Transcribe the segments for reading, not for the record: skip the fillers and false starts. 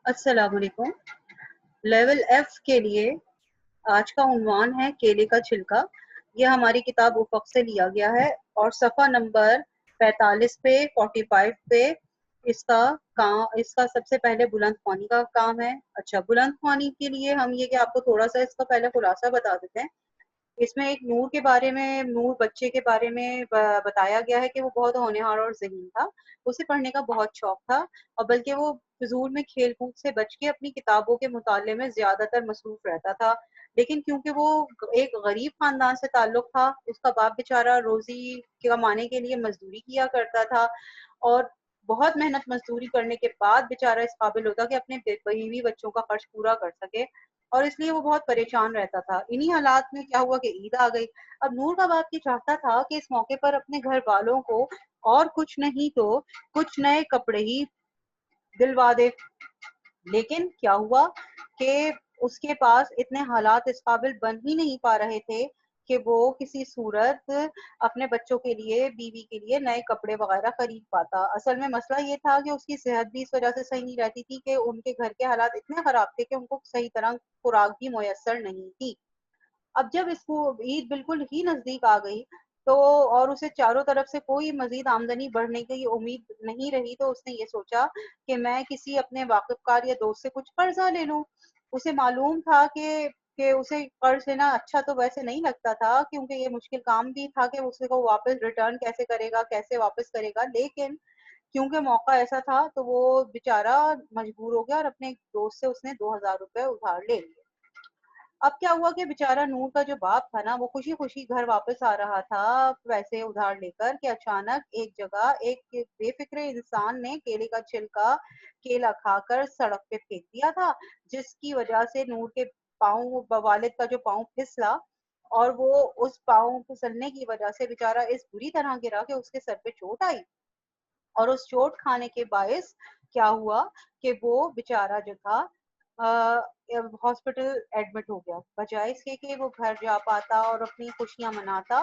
السلام علیکم۔ Level F کے لیے آج کا عنوان ہے کیلے کا چھلکا۔ یہ ہماری کتاب افق سے لیا گیا ہے اور صفحہ نمبر 45 پہ 45 پہ اس کا سب سے پہلے بلند خوانی کا کام ہے۔ اچھا، بلند خوانی کے لیے ہم یہ کہ آپ کو تھوڑا سا اس کا پہلے خلاصہ بتا دیتے ہیں۔ اس میں ایک نور کے بارے میں، نور بچے کے بارے میں بتایا گیا ہے کہ وہ بہت ہونہار اور ذہین تھا۔ اسے پڑھنے کا بہت شوق تھا اور بلکہ وہ فضول میں کھیل کود سے بچ کے اپنی کتابوں کے مطالعے میں زیادہ تر مصروف رہتا تھا۔ لیکن کیونکہ وہ ایک غریب خاندان سے تعلق تھا، اس کا باپ بیچارہ روزی کمانے کے لیے مزدوری کیا کرتا تھا اور بہت محنت مزدوری کرنے کے بعد بیچارہ اس قابل ہوتا کہ اپنے بیوی بچوں کا خرچ پورا کر سکے، اور اس لیے وہ بہت پریشان رہتا تھا۔ انہی حالات میں کیا ہوا کہ عید آ گئی۔ اب نور کا باپ یہ چاہتا تھا کہ اس موقع پر اپنے گھر والوں کو اور کچھ نہیں تو کچھ نئے کپڑے ہی دلوا دے، لیکن کیا ہوا کہ اس کے پاس اتنے حالات اس قابل بن ہی نہیں پا رہے تھے کہ وہ کسی صورت اپنے بچوں کے لیے، بیوی کے لیے نئے کپڑے وغیرہ خرید پاتا۔ اصل میں مسئلہ یہ تھا کہ اس کی صحت بھی اس وجہ سے صحیح نہیں رہتی تھی کہ ان کے گھر کے حالات اتنے خراب تھے کہ ان کو صحیح طرح خوراک بھی میسر نہیں تھی۔ اب جب اس کو عید بالکل ہی نزدیک آ گئی تو اور اسے چاروں طرف سے کوئی مزید آمدنی بڑھنے کی امید نہیں رہی، تو اس نے یہ سوچا کہ میں کسی اپنے واقف کار یا دوست سے کچھ قرضہ لے لوں۔ اسے معلوم تھا کہ اسے قرض لینا اچھا تو ویسے نہیں لگتا تھا، کیونکہ یہ مشکل کام بھی تھا کہ اس کو واپس ریٹرن کیسے کرے گا، کیسے واپس کرے گا، لیکن کیونکہ موقع ایسا تھا تو وہ بیچارہ مجبور ہو گیا اور اپنے دوست سے اس نے 2000 روپے ادھار لے لیے۔ اب کیا ہوا کہ بیچارہ نور کا جو باپ تھا نا، وہ خوشی خوشی گھر واپس آ رہا تھا پیسے ادھار لے کر کہ اچانک ایک جگہ ایک بے فکر انسان نے کیلے کا چھلکا کیلا کھا کر سڑک پہ پھینک دیا تھا، جس کی وجہ سے نور کے والد کا جو پاؤں پھسلا، اور وہ اس پاؤں پھسلنے کی وجہ سے بیچارہ اس بری طرح گرا کہ اس کے سر پہ چوٹ آئی، اور اس چوٹ کھانے کے باعث کیا ہوا کہ وہ بیچارہ جو تھا ہاسپٹل ایڈمٹ ہو گیا۔ بجائے اس کے کہ وہ گھر جا پاتا اور اپنی خوشیاں مناتا،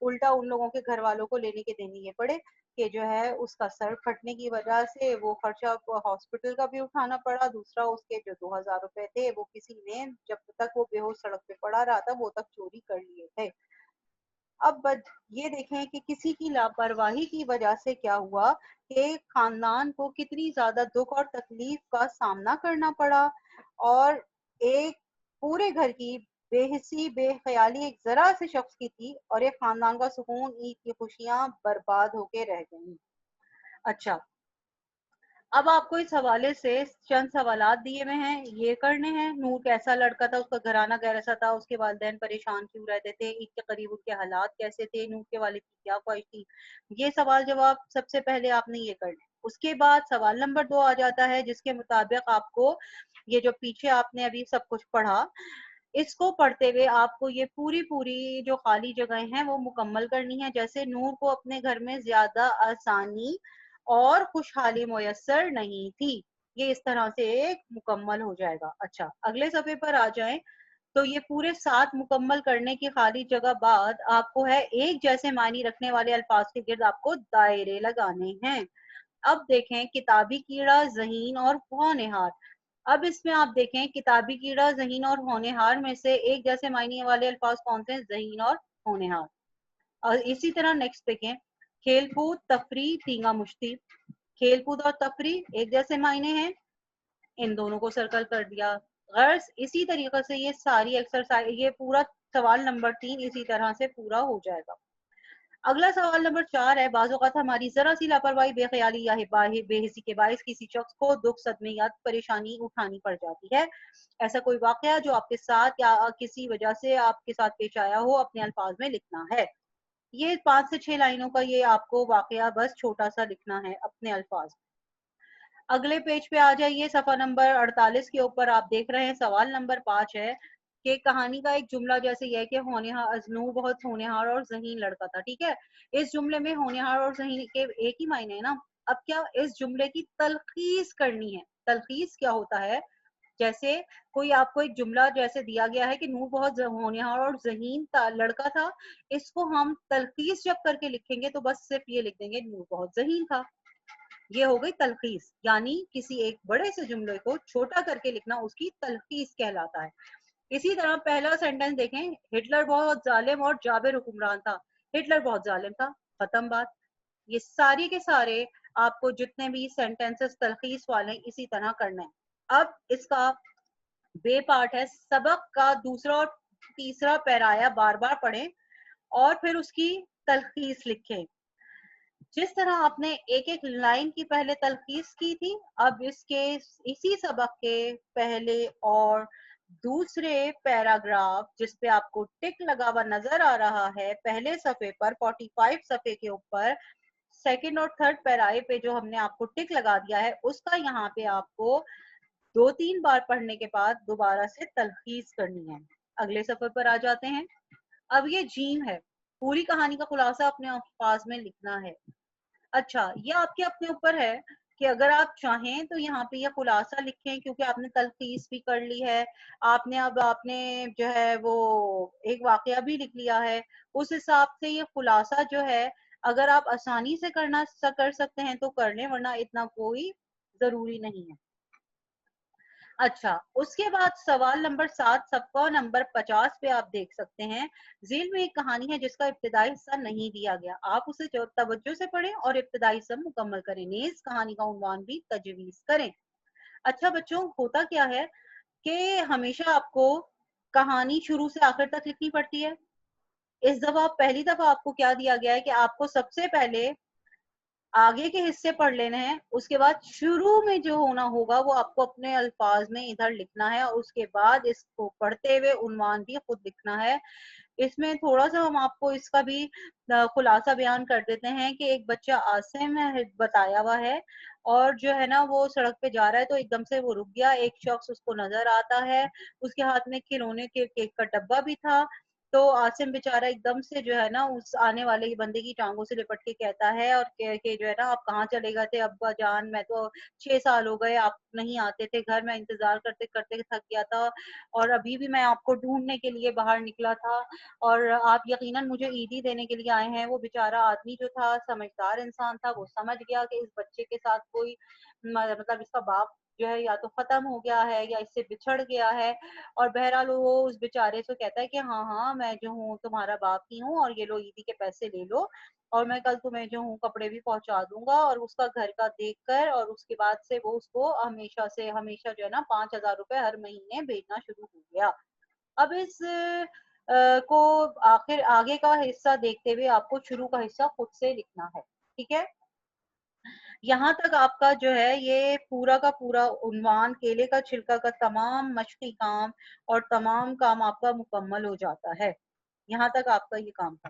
الٹا ان لوگوں کے گھر والوں کو لینے کے دینے یہ پڑے کہ جو ہے اس کا سر پھٹنے کی وجہ سے وہ خرچہ ہاسپٹل کا بھی اٹھانا پڑا، دوسرا اس کے جو 2000 روپے تھے وہ کسی نے جب تک وہ بے ہوش سڑک پہ پڑا رہا تھا وہ تک چوری کر لیے تھے۔ اب یہ دیکھیں کہ کسی کی لاپرواہی کی وجہ سے کیا ہوا کہ خاندان کو کتنی زیادہ دکھ اور تکلیف کا سامنا کرنا پڑا، اور ایک پورے گھر کی بے حسی بے خیالی ایک ذرا سے شخص کی تھی، اور ایک خاندان کا سکون، عید کی خوشیاں برباد ہو کے رہ گئیں۔ اچھا، اب آپ کو اس حوالے سے چند سوالات دیے ہوئے ہیں، یہ کرنے ہیں۔ نور کیسا لڑکا تھا، اس کا گھرانہ کیسا تھا، اس کے والدین پریشان کیوں رہتے تھے، عید کے قریب ان کے حالات کیسے تھے، نور کے والد کی کیا خواہش تھی، یہ سوال جواب سب سے پہلے آپ نے یہ کرنے۔ اس کے بعد سوال نمبر 2 آ جاتا ہے، جس کے مطابق آپ کو یہ جو پیچھے آپ نے ابھی سب کچھ پڑھا، اس کو پڑھتے ہوئے آپ کو یہ پوری جو خالی جگہیں ہیں وہ مکمل کرنی ہے۔ جیسے نور کو اپنے گھر میں زیادہ آسانی اور خوشحالی میسر نہیں تھی، یہ اس طرح سے ایک مکمل ہو جائے گا۔ اچھا، اگلے صفحے پر آ جائیں تو یہ پورے 7 مکمل کرنے کی خالی جگہ بعد آپ کو ہے ایک جیسے معنی رکھنے والے الفاظ کے گرد آپ کو دائرے لگانے ہیں۔ اب دیکھیں کتابی کیڑا، ذہین اور ہونہار۔ اب اس میں آپ دیکھیں کتابی کیڑا، ذہین اور ہونہار میں سے ایک جیسے معنی والے الفاظ کون سے ہیں؟ ذہین اور ہونہار۔ اور اسی طرح نیکسٹ دیکھیں، کھیل کود، تفریح، تینگا مشتی۔ کھیل کود اور تفریح ایک جیسے معنی ہیں، ان دونوں کو سرکل کر دیا۔ غرض اسی طریقے سے یہ ساری ایکسرسائز، یہ پورا سوال نمبر 3 اسی طرح سے پورا ہو جائے گا۔ اگلا سوال نمبر 4 ہے، بعض اوقات ہماری ذرا سی لاپرواہی، بے خیالی یا بے حسی کے باعث کسی شخص کو دکھ، صدمے یا پریشانی اٹھانی پڑ جاتی ہے۔ ایسا کوئی واقعہ جو آپ کے ساتھ یا کسی وجہ سے آپ کے ساتھ پیش آیا ہو، اپنے الفاظ میں لکھنا ہے۔ یہ 5 سے 6 لائنوں کا یہ آپ کو واقعہ بس چھوٹا سا لکھنا ہے اپنے الفاظ۔ اگلے پیج پہ آ جائیے، صفحہ نمبر 48 کے اوپر آپ دیکھ رہے ہیں سوال نمبر 5 ہے کہ کہانی کا ایک جملہ جیسے یہ ہے کہ نور بہت ہونہار اور ذہین لڑکا تھا، ٹھیک ہے۔ اس جملے میں ہونہار اور ذہین کے ایک ہی معنی ہے نا۔ اب کیا اس جملے کی تلخیص کرنی ہے۔ تلخیص کیا ہوتا ہے؟ جیسے کوئی آپ کو ایک جملہ جیسے دیا گیا ہے کہ نور بہت ہونہار اور ذہین لڑکا تھا، اس کو ہم تلخیص جب کر کے لکھیں گے تو بس صرف یہ لکھ دیں گے نور بہت ذہین تھا۔ یہ ہو گئی تلخیص، یعنی کسی ایک بڑے سے جملے کو چھوٹا کر کے لکھنا اس کی تلخیص کہلاتا ہے۔ اسی طرح پہلا سینٹنس دیکھیں، ہٹلر بہت ظالم اور جابر حکمران تھا۔ ہٹلر بہت ظالم تھا، ختم بات۔ یہ ساری کے سارے آپ کو جتنے بھی سینٹنسز تلخیص والے اسی طرح کرنا ہے۔ اب اس کا بے پارٹ ہے، سبق کا دوسرا اور تیسرا پیرایا بار بار پڑھیں اور پھر اس کی تلخیص لکھیں۔ جس طرح آپ نے ایک ایک لائن کی پہلے تلخیص کی تھی، اب اسی سبق کے پہلے اور دوسرے پیراگراف جس پہ آپ کو ٹک لگا ہوا نظر آ رہا ہے پہلے صفحے پر 45 صفحے کے اوپر، سیکنڈ اور تھرڈ پیرائے پہ جو ہم نے آپ کو ٹک لگا دیا ہے، اس کا یہاں پہ آپ کو 2-3 بار پڑھنے کے بعد دوبارہ سے تلخیص کرنی ہے۔ اگلے صفحے پر آ جاتے ہیں۔ اب یہ جیم ہے، پوری کہانی کا خلاصہ اپنے الفاظ میں لکھنا ہے۔ اچھا، یہ آپ کے اپنے اوپر ہے کہ اگر آپ چاہیں تو یہاں پہ یہ خلاصہ لکھیں، کیونکہ آپ نے تلخیص بھی کر لی ہے، آپ نے جو ہے وہ ایک واقعہ بھی لکھ لیا ہے، اس حساب سے یہ خلاصہ جو ہے اگر آپ آسانی سے کر سکتے ہیں تو کر لیں، ورنہ اتنا کوئی ضروری نہیں ہے۔ اچھا، اس کے بعد سوال نمبر 7 صفحہ نمبر 50 پہ آپ دیکھ سکتے ہیں، ذیل میں ایک کہانی ہے جس کا ابتدائی حصہ نہیں دیا گیا، آپ اسے توجہ سے پڑھیں اور ابتدائی حصہ مکمل کریں، نیز کہانی کا عنوان بھی تجویز کریں۔ اچھا بچوں، ہوتا کیا ہے کہ ہمیشہ آپ کو کہانی شروع سے آخر تک لکھنی پڑتی ہے۔ اس دفعہ پہلی دفعہ آپ کو کیا دیا گیا ہے کہ آپ کو سب سے پہلے آگے کے حصے پڑھ لینے ہیں، اس کے بعد شروع میں جو ہونا ہوگا وہ آپ کو اپنے الفاظ میں ادھر لکھنا ہے، اور اس کے بعد اس کو پڑھتے ہوئے عنوان بھی خود لکھنا ہے۔ اس میں تھوڑا سا ہم آپ کو اس کا بھی خلاصہ بیان کر دیتے ہیں کہ ایک بچہ عاصم ہے بتایا ہوا ہے، اور جو ہے نا وہ سڑک پہ جا رہا ہے تو ایک دم سے وہ رک گیا، ایک شخص اس کو نظر آتا ہے، اس کے ہاتھ میں کھلونے کے کیک کا ڈبہ بھی تھا، تو عاصم بیچارہ ایک دم سے جو ہے نا اس آنے والے بندے کی ٹانگوں سے لپٹ کے کہتا ہے اور کہ جو ہے نا آپ کہاں چلے گئے تھے ابا جان، میں تو 6 سال ہو گئے آپ نہیں آتے تھے گھر، میں انتظار کرتے کرتے تھک گیا تھا اور ابھی بھی میں آپ کو ڈھونڈنے کے لیے باہر نکلا تھا، اور آپ یقیناً مجھے عیدی دینے کے لیے آئے ہیں۔ وہ بیچارہ آدمی جو تھا سمجھدار انسان تھا، وہ سمجھ گیا کہ اس بچے کے ساتھ کوئی مطلب اس کا باپ جو ہے یا تو ختم ہو گیا ہے یا اس سے بچھڑ گیا ہے، اور بہرحال وہ اس بیچارے سے کہتا ہے کہ ہاں ہاں میں جو ہوں تمہارا باپ ہی ہوں، اور یہ لو عیدی کے پیسے لے لو، اور میں کل تمہیں جو ہوں کپڑے بھی پہنچا دوں گا، اور اس کا گھر کا دیکھ کر اور اس کے بعد سے وہ اس کو ہمیشہ سے ہمیشہ جو ہے نا 5,000 روپے ہر مہینے بھیجنا شروع ہو گیا۔ اب اس کو آگے کا حصہ دیکھتے ہوئے آپ کو شروع کا حصہ خود سے لکھنا ہے، ٹھیک ہے؟ یہاں تک آپ کا جو ہے یہ پورا کا پورا عنوان، کیلے کا چھلکا کا تمام مشقی کام اور تمام کام آپ کا مکمل ہو جاتا ہے۔ یہاں تک آپ کا یہ کام تھا۔